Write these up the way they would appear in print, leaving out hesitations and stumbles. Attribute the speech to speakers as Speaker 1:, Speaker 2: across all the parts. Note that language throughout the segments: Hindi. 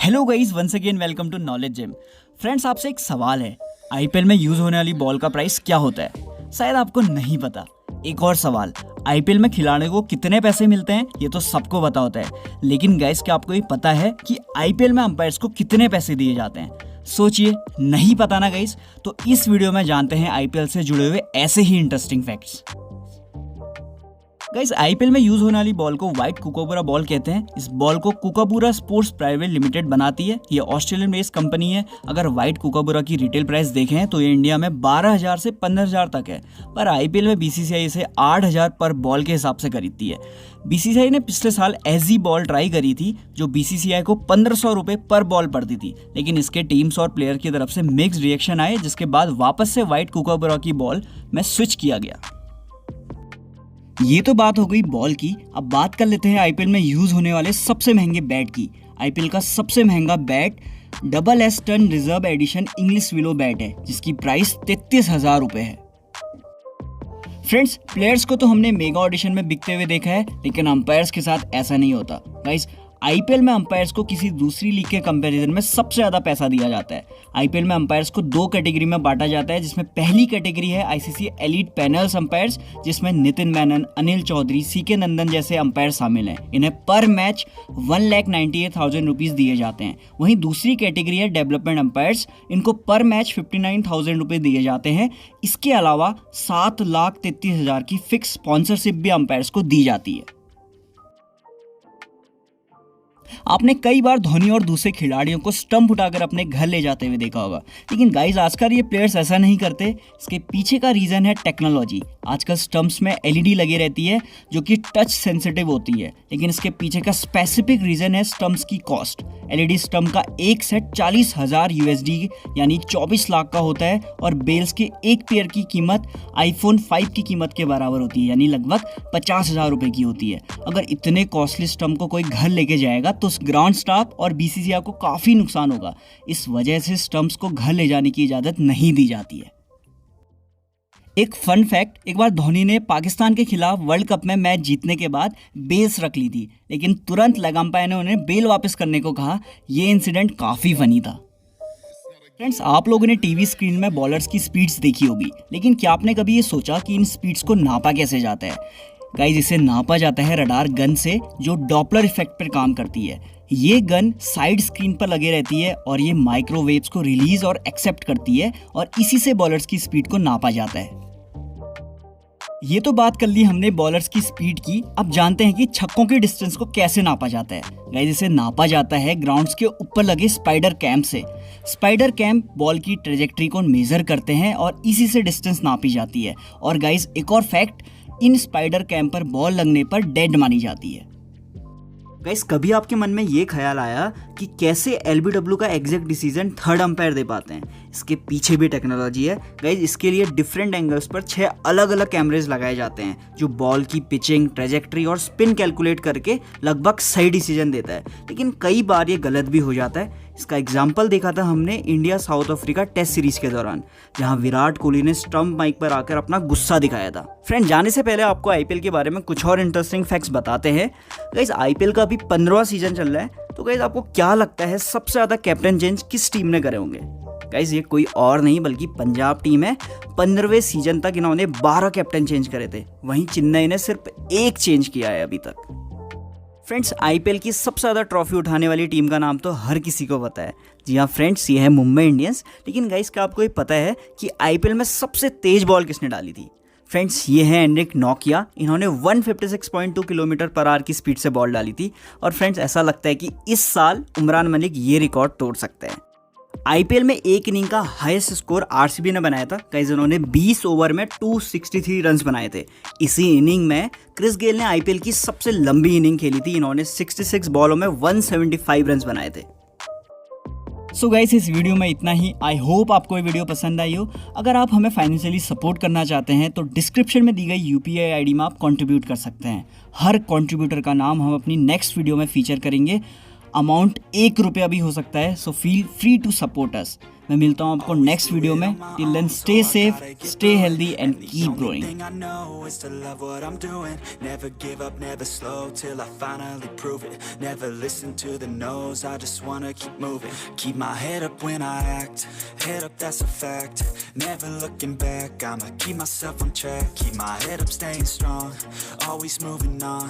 Speaker 1: Hello guys, once again welcome to knowledge gym. Friends, आपसे एक सवाल है, आईपीएल में यूज होने वाली बॉल का प्राइस क्या होता है? शायद आपको नहीं पता। एक और सवाल, आईपीएल में खिलाड़ियों को कितने पैसे मिलते हैं? ये तो सबको पता होता है, लेकिन गाइस क्या आपको ये पता है कि आईपीएल में अंपायर्स को कितने पैसे दिए जाते हैं? सोचिए, नहीं पता ना गाइस? तो इस वीडियो में जानते हैं आईपीएल से जुड़े हुए ऐसे ही इंटरेस्टिंग फैक्ट्स। गाइस, आईपीएल में यूज होने वाली बॉल को व्हाइट कुकाबुरा बॉल कहते हैं। इस बॉल को कुकाबुरा स्पोर्ट्स प्राइवेट लिमिटेड बनाती है। ये ऑस्ट्रेलियन बेस्ड कंपनी है। अगर व्हाइट कुकाबुरा की रिटेल प्राइस देखें तो ये इंडिया में 12,000 से 15,000 तक है, पर आईपीएल में बीसीसीआई इसे 8,000 पर बॉल के हिसाब से खरीदती है। बीसीसीआई ने पिछले साल ऐसी बॉल ट्राई करी थी जो बीसीसीआई को 1,500 रुपये पर बॉल पड़ती थी, लेकिन इसके टीम्स और प्लेयर की तरफ से मिक्स्ड रिएक्शन आए, जिसके बाद वापस से व्हाइट कुकाबुरा की बॉल में स्विच किया गया। ये तो बात हो गई बॉल की। अब बात कर लेते हैं आईपीएल में यूज होने वाले सबसे महंगे बैट की। आईपीएल का सबसे महंगा bat double S turn reserve edition English willow bat है, जिसकी प्राइस 33,000 रुपये है। फ्रेंड्स, प्लेयर्स को तो हमने मेगा ऑडिशन में बिकते हुए देखा है, लेकिन अंपायर्स के साथ ऐसा नहीं होता। गाइस, आईपीएल में अंपायर्स को किसी दूसरी लीग के कंपैरिजन में सबसे ज़्यादा पैसा दिया जाता है। आईपीएल में अंपायर्स को दो कैटेगरी में बांटा जाता है, जिसमें पहली कैटेगरी है आईसीसी एलीट पैनल्स अंपायर्स, जिसमें नितिन मेनन, अनिल चौधरी, सीके नंदन जैसे अंपायर शामिल हैं। इन्हें पर मैच 1,98,000 रुपीज़ दिए जाते हैं। वहीं दूसरी कैटेगरी है डेवलपमेंट अंपायर्स, इनको पर मैच 59,000 रुपये दिए जाते हैं। इसके अलावा 7,33,000 की फिक्स स्पॉन्सरशिप भी अंपायर्स को दी जाती है। आपने कई बार धोनी और दूसरे खिलाड़ियों को स्टंप उठाकर अपने घर ले जाते हुए देखा होगा, लेकिन गाइस आजकल ये प्लेयर्स ऐसा नहीं करते। इसके पीछे का रीज़न है टेक्नोलॉजी। आजकल स्टंप्स में एलईडी लगी रहती है जो कि टच सेंसिटिव होती है, लेकिन इसके पीछे का स्पेसिफिक रीज़न है स्टंप्स की कॉस्ट। एलईडी स्टंप का एक सेट 40,000 यूएसडी यानी 24 लाख का होता है, और बेल्स के एक पेयर की कीमत आईफोन 5 की कीमत के बराबर होती है, यानी लगभग 50,000 रुपये की होती है। अगर इतने कॉस्टली स्टंप को कोई घर लेके जाएगा तो ग्राउंड स्टाफ और बीसीसीआई को काफ़ी नुकसान होगा। इस वजह से स्टंप्स को घर ले जाने की इजाज़त नहीं दी जाती है। एक फन फैक्ट, एक बार धोनी ने पाकिस्तान के खिलाफ वर्ल्ड कप में मैच जीतने के बाद बेल्स रख ली थी, लेकिन तुरंत लेग अंपायर ने उन्हें बेल वापस करने को कहा। यह इंसिडेंट काफ़ी फनी था। फ्रेंड्स, आप लोगों ने टीवी स्क्रीन में बॉलर्स की स्पीड्स देखी होगी, लेकिन क्या आपने कभी ये सोचा कि इन स्पीड्स को नापा कैसे जाता है? गाइस, इसे नापा जाता है रडार गन से, जो डॉपलर इफेक्ट पर काम करती है। ये गन साइड स्क्रीन पर लगे रहती है और ये माइक्रोवेव्स को रिलीज और एक्सेप्ट करती है, और इसी से बॉलर्स की स्पीड को नापा जाता है। ये तो बात कर ली हमने बॉलर्स की स्पीड की। अब जानते हैं कि छक्कों के डिस्टेंस को कैसे नापा जाता है। गाइस, इसे नापा जाता है ग्राउंड्स के ऊपर लगे स्पाइडर कैंप से। स्पाइडर कैंप बॉल की ट्रेजेक्ट्री को मेजर करते हैं और इसी से डिस्टेंस नापी जाती है। और गाइस, एक और फैक्ट, इन स्पाइडर कैंप पर बॉल लगने पर डेड मानी जाती है। गाइस, कभी आपके मन में ये ख्याल आया कि कैसे एलबीडब्ल्यू का एग्जैक्ट डिसीजन थर्ड अंपायर दे पाते हैं? इसके पीछे भी टेक्नोलॉजी है। गाइस, इसके लिए डिफरेंट एंगल्स पर 6 अलग अलग कैमरेज लगाए जाते हैं, जो बॉल की पिचिंग, ट्रेजेक्ट्री और स्पिन कैलकुलेट करके लगभग सही डिसीजन देता है। लेकिन कई बार ये गलत भी हो जाता है। इसका एग्जाम्पल देखा था हमने India South Africa test series के दौरान, जहां विराट कोहली ने स्टंप माइक पर आकर अपना गुस्सा दिखाया था। फ्रेंड, जाने से पहले आपको आईपीएल के बारे में कुछ और इंटरेस्टिंग फैक्ट्स बताते हैं। गाइस, आईपीएल का अभी 15वां सीजन चल रहा है, तो गाइस आपको क्या लगता है सबसे ज़्यादा कैप्टन चेंज किस टीम ने करे होंगे? गाइस, ये कोई और नहीं बल्कि पंजाब टीम है। 15वें सीजन तक इन्होंने 12 कैप्टन चेंज करे थे, वहीं चेन्नई ने सिर्फ 1 चेंज किया है अभी तक। फ्रेंड्स, आईपीएल की सबसे ज़्यादा ट्रॉफी उठाने वाली टीम का नाम तो हर किसी को पता है। जी हाँ फ्रेंड्स, ये है मुंबई इंडियंस। लेकिन गाइस, क्या आपको ये पता है कि आईपीएल में सबसे तेज बॉल किसने डाली थी? फ्रेंड्स, ये है एनरिक नोकिया। इन्होंने 156.2 किलोमीटर पर आवर की स्पीड से बॉल डाली थी। और फ्रेंड्स, ऐसा लगता है कि इस साल उमरान मलिक ये रिकॉर्ड तोड़ सकते हैं। आईपीएल में एक इनिंग का हाईएस्ट स्कोर आरसीबी ने बनाया था। गाइस, उन्होंने 20 ओवर में 263 रन्स बनाए थे। इसी इनिंग में क्रिस गेल ने आईपीएल की सबसे लंबी इनिंग खेली थी। इन्होंने 66 बॉलों में 175 रन्स बनाए थे। सो गाइस, इस वीडियो में इतना ही। आई होप आपको ये वीडियो पसंद आई हो। अगर आप हमें फाइनेंशियली सपोर्ट करना चाहते हैं तो डिस्क्रिप्शन में दी गई यूपीआई आईडी में आप कंट्रीब्यूट कर सकते हैं। हर कंट्रीब्यूटर का नाम हम अपनी नेक्स्ट वीडियो में फीचर करेंगे। अमाउंट 1 रुपया भी हो सकता है, so feel free to support us. मैं मिलता हूँ आपको नेक्स्ट वीडियो में। Till then stay safe, stay healthy and keep growing.
Speaker 2: Thing I know is to love what I'm doing. Never give up, never slow till I finally prove it. Never listen to the no's, I just wanna keep moving. Keep my head up when I act, head up, that's a fact. Never looking back, I'ma keep myself on track. Keep my head up, staying strong, always moving on.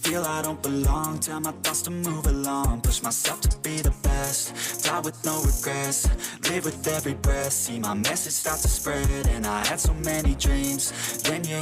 Speaker 2: Feel I don't belong, tell my thoughts to move along. Push myself to be the best, die with no regrets. Live with every breath, see my message start to spread. And I had so many dreams, then you